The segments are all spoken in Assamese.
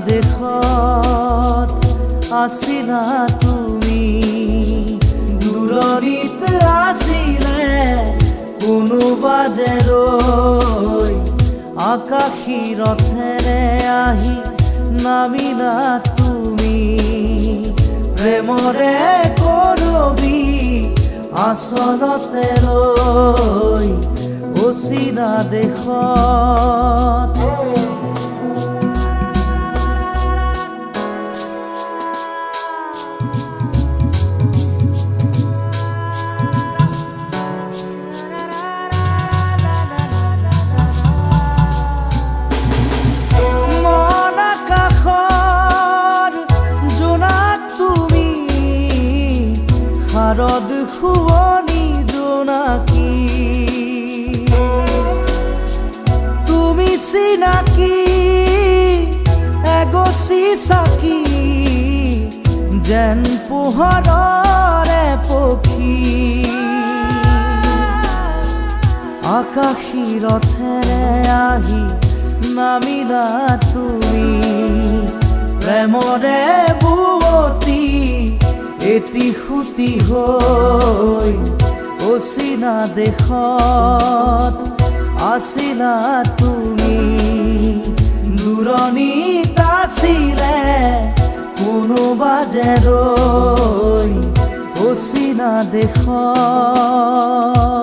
দেশত আছিলা তুমি, দূৰণিত আছিলে কোনোবা যে ৰৈ, আকাশী ৰথেৰে আহি নামিলা তুমি, প্ৰেমৰে কৰবি আচলতে লৈ অচিনা দেশত। শাৰদ শুৱনি জোনাকী, তুমি চিনাকি এগছি চাকি, যেন পোহৰৰে পক্ষী, আকাশী ৰথেৰে আহি নামিলা তুমি, প্ৰেমৰে বুৱতী এটি সুতি হৈ অচিনা দেশত আছিলা তুমি, দূৰণিত আছিলে কোনোবা যে ৰৈ অচিনা দেশত।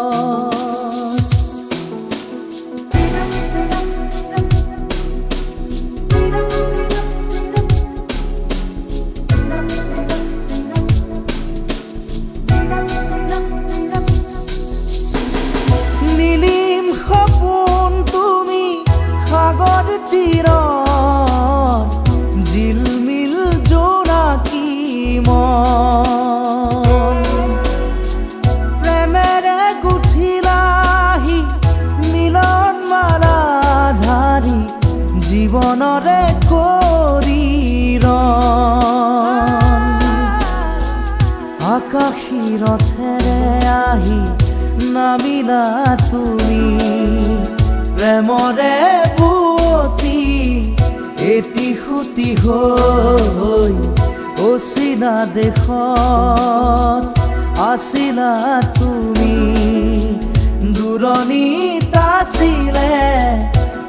জিলমিল জোনাকী মন, প্ৰেমেৰে গুঠিলাহি মিলন মালা ধাৰি, জীৱনৰে কৰি ৰণ, আকাশী ৰথেৰে আহি নামিলা তুমি, প্ৰেমৰে বুৱতী এটি সুতি হৈ অচিনা দেশত আছিলা তুমি, দূৰণিত আছিলে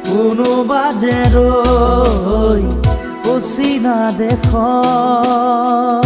কোনোবা যে ৰৈ অচিনা দেশত।